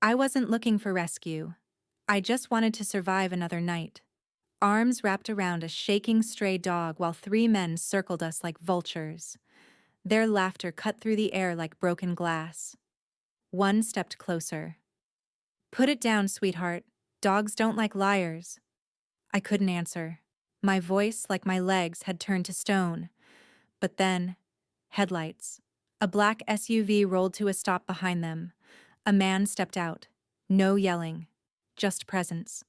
I wasn't looking for rescue. I just wanted to survive another night. Arms wrapped around a shaking stray dog while three men circled us like vultures. Their laughter cut through the air like broken glass. One stepped closer. "Put it down, sweetheart. Dogs don't like liars." I couldn't answer. My voice, like my legs, had turned to stone. But then, headlights. A black SUV rolled to a stop behind them. A man stepped out. No yelling. Just presence.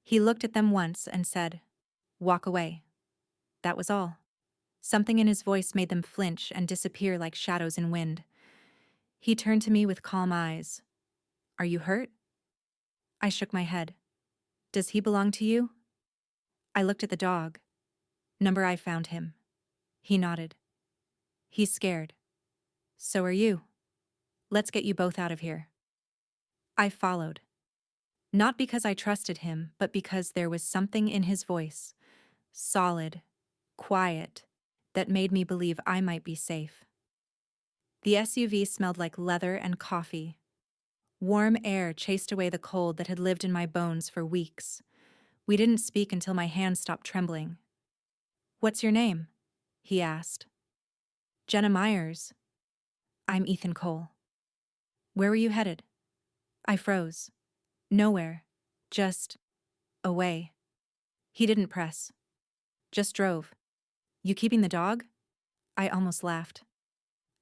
He looked at them once and said, "Walk away." That was all. Something in his voice made them flinch and disappear like shadows in wind. He turned to me with calm eyes. "Are you hurt?" I shook my head. "Does he belong to you?" I looked at the dog. "Number I found him." He nodded. "He's scared. So are you. Let's get you both out of here." I followed. Not because I trusted him, but because there was something in his voice, solid, quiet, that made me believe I might be safe. The SUV smelled like leather and coffee. Warm air chased away the cold that had lived in my bones for weeks. We didn't speak until my hands stopped trembling. "What's your name?" he asked. "Jenna Myers." "I'm Ethan Cole." "Where were you headed?" I froze. "Nowhere. Just away." He didn't press. Just drove. "You keeping the dog?" I almost laughed.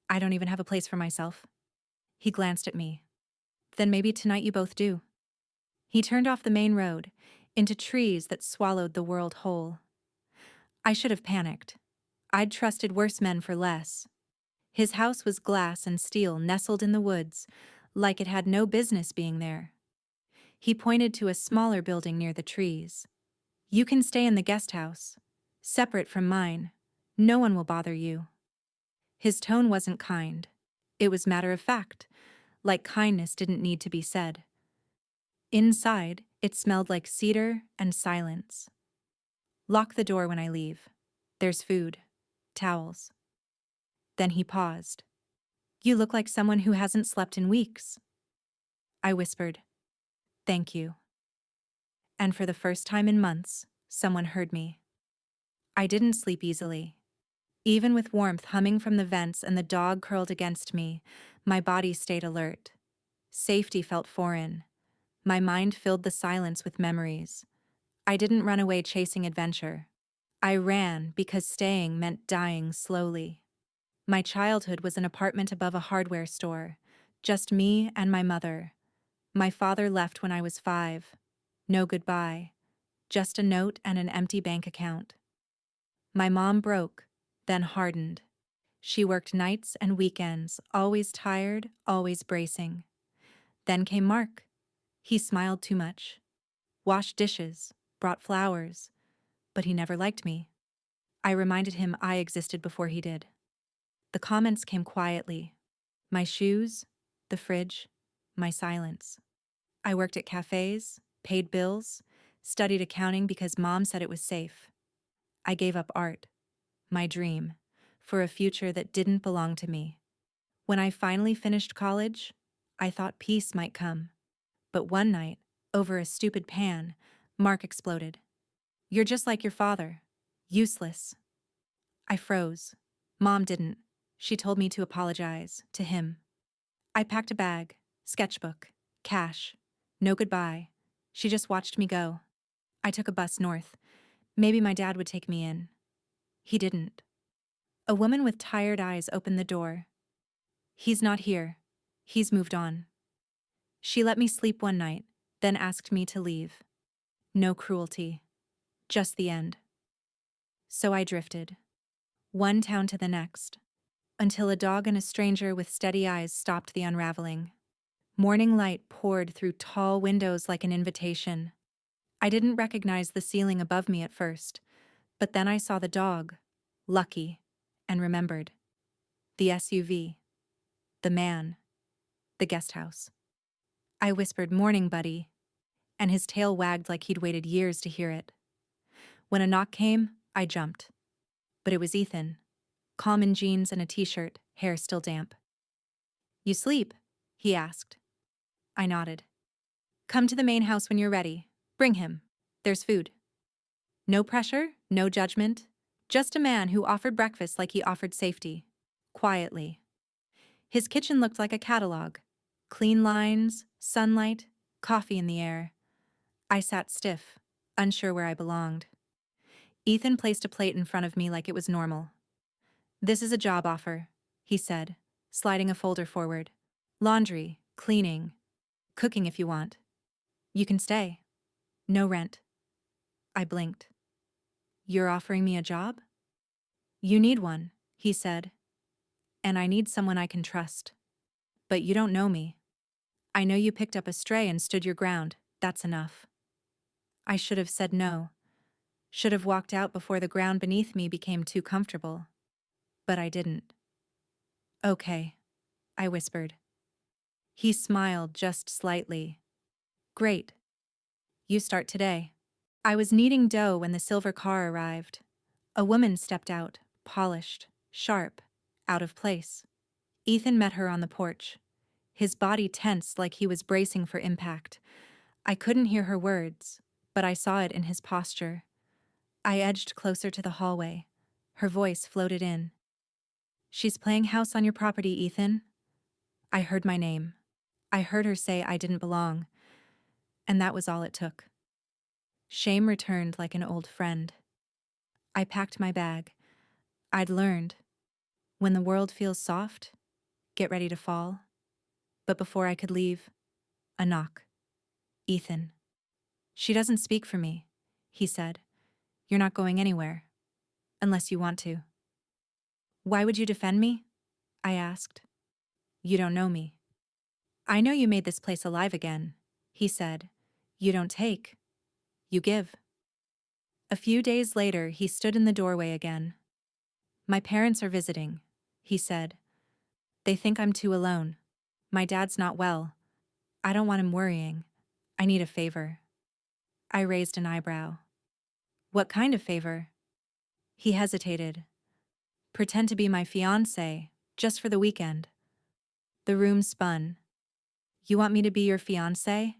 "I don't even have a place for myself." He glanced at me. "Then maybe tonight you both do." He turned off the main road, into trees that swallowed the world whole. I should have panicked. I'd trusted worse men for less. His house was glass and steel nestled in the woods, like it had no business being there. He pointed to a smaller building near the trees. "You can stay in the guest house, separate from mine. No one will bother you." His tone wasn't kind. It was matter of fact, like kindness didn't need to be said. Inside, it smelled like cedar and silence. "Lock the door when I leave. There's food. Towels." Then he paused. "You look like someone who hasn't slept in weeks." I whispered, "Thank you." And for the first time in months, someone heard me. I didn't sleep easily. Even with warmth humming from the vents and the dog curled against me, my body stayed alert. Safety felt foreign. My mind filled the silence with memories. I didn't run away chasing adventure. I ran because staying meant dying slowly. My childhood was an apartment above a hardware store. Just me and my mother. My father left when I was 5. No goodbye. Just a note and an empty bank account. My mom broke, then hardened. She worked nights and weekends, always tired, always bracing. Then came Mark. He smiled too much. Washed dishes, brought flowers, but he never liked me. I reminded him I existed before he did. The comments came quietly. My shoes, the fridge, my silence. I worked at cafes, paid bills, studied accounting because mom said it was safe. I gave up art, my dream, for a future that didn't belong to me. When I finally finished college, I thought peace might come. But one night, over a stupid pan, Mark exploded. "You're just like your father. Useless." I froze. Mom didn't. She told me to apologize, to him. I packed a bag, sketchbook, cash. No goodbye. She just watched me go. I took a bus north. Maybe my dad would take me in. He didn't. A woman with tired eyes opened the door. "He's not here. He's moved on." She let me sleep one night, then asked me to leave. No cruelty. Just the end. So I drifted. One town to the next. Until a dog and a stranger with steady eyes stopped the unraveling. Morning light poured through tall windows like an invitation. I didn't recognize the ceiling above me at first, but then I saw the dog, Lucky, and remembered. The SUV. The man. The guest house. I whispered, "Morning, buddy," and his tail wagged like he'd waited years to hear it. When a knock came, I jumped. But it was Ethan, calm in jeans and a t-shirt, hair still damp. "You sleep?" he asked. I nodded. Come to the main house when you're ready. Bring him. There's food. No pressure, no judgment. Just a man who offered breakfast like he offered safety. Quietly. His kitchen looked like a catalog. Clean lines, sunlight, coffee in the air. I sat stiff, unsure where I belonged. Ethan placed a plate in front of me like it was normal. "This is a job offer," he said, sliding a folder forward. "Laundry, cleaning, cooking if you want. You can stay. No rent." I blinked. "You're offering me a job?" "You need one," he said. "And I need someone I can trust. But you don't know me. I know you picked up a stray and stood your ground. That's enough." I should have said no. Should have walked out before the ground beneath me became too comfortable. But I didn't. "Okay," I whispered. He smiled just slightly. "Great. You start today." I was kneading dough when the silver car arrived. A woman stepped out, polished, sharp, out of place. Ethan met her on the porch. His body tensed like he was bracing for impact. I couldn't hear her words, but I saw it in his posture. I edged closer to the hallway. Her voice floated in. "She's playing house on your property, Ethan." I heard my name. I heard her say I didn't belong. And that was all it took. Shame returned like an old friend. I packed my bag. I'd learned. When the world feels soft, get ready to fall. But before I could leave, a knock. "Ethan." "She doesn't speak for me," he said. "You're not going anywhere. Unless you want to." "Why would you defend me?" I asked. "You don't know me." "I know you made this place alive again," he said. "You don't take. You give." A few days later, he stood in the doorway again. "My parents are visiting," he said. "They think I'm too alone. My dad's not well. I don't want him worrying. I need a favor." I raised an eyebrow. "What kind of favor?" He hesitated. "Pretend to be my fiancé, just for the weekend." The room spun. "You want me to be your fiancé?"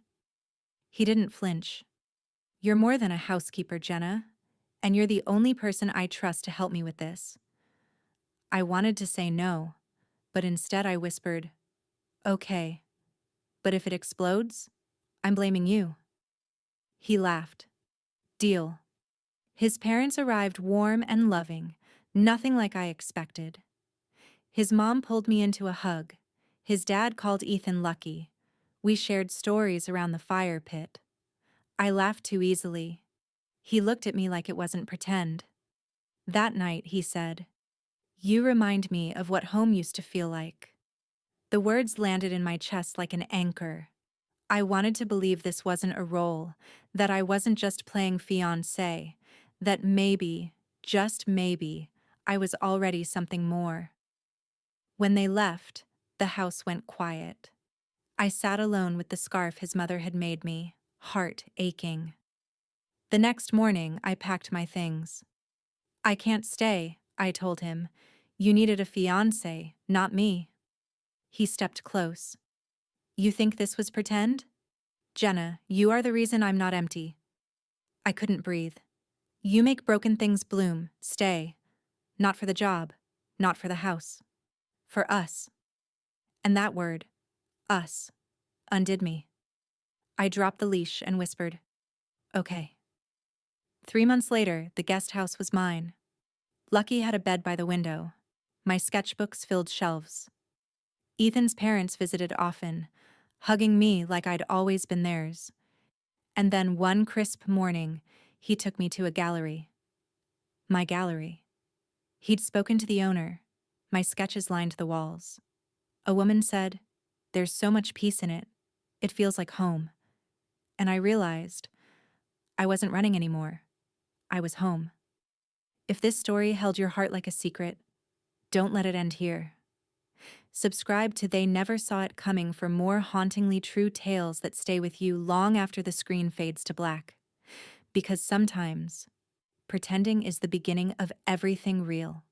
He didn't flinch. "You're more than a housekeeper, Jenna, and you're the only person I trust to help me with this." I wanted to say no, but instead I whispered, "Okay, but if it explodes, I'm blaming you." He laughed. "Deal." His parents arrived warm and loving, nothing like I expected. His mom pulled me into a hug. His dad called Ethan lucky. We shared stories around the fire pit. I laughed too easily. He looked at me like it wasn't pretend. That night, he said, "You remind me of what home used to feel like." The words landed in my chest like an anchor. I wanted to believe this wasn't a role, that I wasn't just playing fiancé, that maybe, just maybe, I was already something more. When they left, the house went quiet. I sat alone with the scarf his mother had made me, heart aching. The next morning, I packed my things. "I can't stay," I told him. "You needed a fiancé, not me." He stepped close. "You think this was pretend?" "Jenna, you are the reason I'm not empty." I couldn't breathe. "You make broken things bloom. Stay. Not for the job. Not for the house. For us." And that word, us, undid me. I dropped the leash and whispered, "Okay." 3 months later, the guest house was mine. Lucky had a bed by the window. My sketchbooks filled shelves. Ethan's parents visited often, hugging me like I'd always been theirs. And then one crisp morning, he took me to a gallery. My gallery. He'd spoken to the owner. My sketches lined the walls. A woman said, "There's so much peace in it. It feels like home." And I realized I wasn't running anymore. I was home. If this story held your heart like a secret, don't let it end here. Subscribe to They Never Saw It Coming for more hauntingly true tales that stay with you long after the screen fades to black. Because sometimes, pretending is the beginning of everything real.